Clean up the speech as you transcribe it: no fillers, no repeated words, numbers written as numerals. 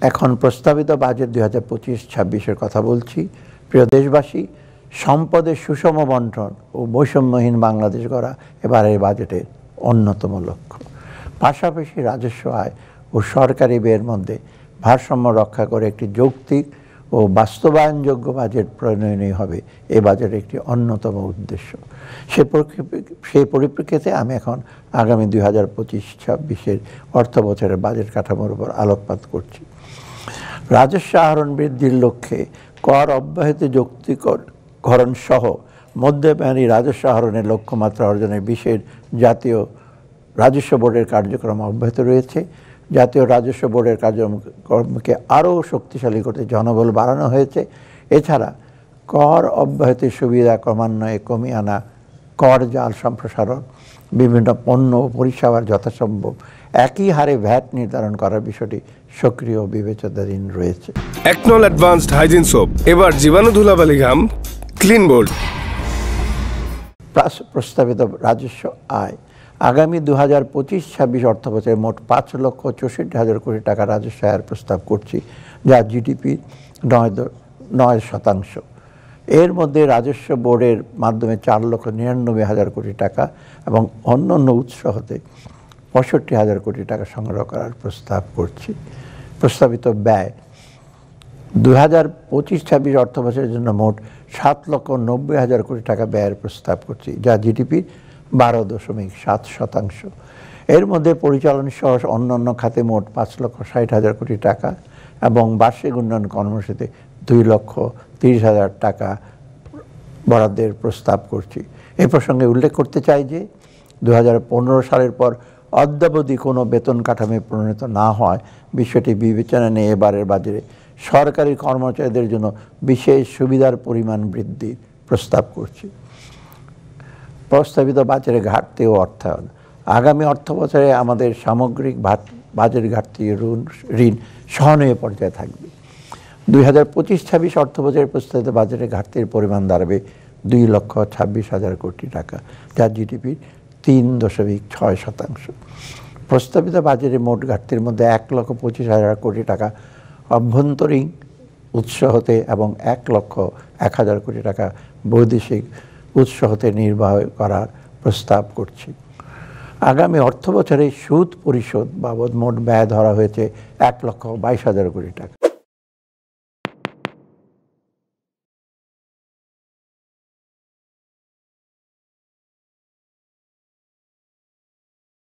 এখন প্রস্তাবিত বাজেট 2025-26-এর কথা বলছি। প্রিয় দেশবাসী, সম্পদের সুষম বন্টন ও বৈষম্যহীন বাংলাদেশ গড়া এবারের বাজেটের অন্যতম লক্ষ্য। পাশাপাশি রাজস্ব আয় ও সরকারি ব্যয়ের মধ্যে ভারসাম্য রক্ষা করে একটি যৌক্তিক ও বাস্তবায়নযোগ্য বাজেট প্রণয়নই হবে এ বাজেটের একটি অন্যতম উদ্দেশ্য। সেই পরিপ্রেক্ষিতে আমি এখন আগামী 2025-26-এর অর্থ বছরের বাজেট কাঠামোর উপর আলোকপাত করছি। রাজস্ব আহরণ বৃদ্ধির লক্ষ্যে কর অব্যাহতি যৌক্তিকরণ সহ মধ্যমেয়াদী রাজস্ব আহরণের লক্ষ্যমাত্রা অর্জনের বিশেষ জাতীয় রাজস্ব বোর্ডের কার্যক্রম অব্যাহত রয়েছে। জাতীয় রাজস্ব বোর্ডের কার্যক্রমকে আরও শক্তিশালী করতে জনবল বাড়ানো হয়েছে। এছাড়া কর অব্যাহতির সুবিধা ক্রমান্বয়ে কমিয়ে আনা, কর জাল সম্প্রসারণ, বিভিন্ন পণ্য ও পরিষেবার যথাসম্ভব একই হারে ভ্যাট নির্ধারণ করার বিষয়টি সক্রিয় বিবেচনাধীন রয়েছে। একনল অ্যাডভান্সড হাইজিন সোপ এবার জীবাণু ধুলাবালি ঘাম ক্লিন বোল্ড। প্রস্তাবিত রাজস্ব আয় আগামী 2025-26 অর্থবছরে মোট 5,64,000 কোটি টাকা রাজস্ব আয়ের প্রস্তাব করছি, যা জিডিপির 9%। এর মধ্যে রাজস্ব বোর্ডের মাধ্যমে 4,99,000 কোটি টাকা এবং অন্যান্য উৎস হতে 65,000 কোটি টাকা সংগ্রহ করার প্রস্তাব করছি। প্রস্তাবিত ব্যয় 2025-26 অর্থবছরের জন্য মোট 7,90,000 কোটি টাকা ব্যয়ের প্রস্তাব করছি, যা জিডিপির 12.7%। এর মধ্যে পরিচালন সহ অন্যান্য খাতে মোট 5,60,000 কোটি টাকা এবং বার্ষিক উন্নয়ন কর্মসূচিতে 2,30,000 টাকা বরাদ্দের প্রস্তাব করছি। এ প্রসঙ্গে উল্লেখ করতে চাই যে 2015 সালের পর অদ্যাবধি কোনো বেতন কাঠামো প্রণীত না হয় বিষয়টি বিবেচনা নিয়ে এবারের বাজেটে সরকারি কর্মচারীদের জন্য বিশেষ সুবিধার পরিমাণ বৃদ্ধির প্রস্তাব করছি। প্রস্তাবিত বাজেটের ঘাটতি ও অর্থায়ন আগামী অর্থ বছরে আমাদের সামগ্রিক বাজেট ঘাটতি ঋণ সহনীয় পর্যায়ে থাকবে। 2025-26 অর্থ বছরের প্রস্তাবিত বাজেটের ঘাটতির পরিমাণ দাঁড়াবে 2,26,000 কোটি টাকা, যা জিডিপির 3.6%। প্রস্তাবিত বাজেটের মোট ঘাটতির মধ্যে 1,25,000 কোটি টাকা অভ্যন্তরীণ উৎস হতে এবং 1,01,000 কোটি টাকা বৈদেশিক উৎস হতে নির্বাহ করার প্রস্তাব করছি। আগামী অর্থ বছরে সুদ পরিশোধ বাবদ মোট ব্যয় ধরা হয়েছে 1,22,000 কোটি টাকা।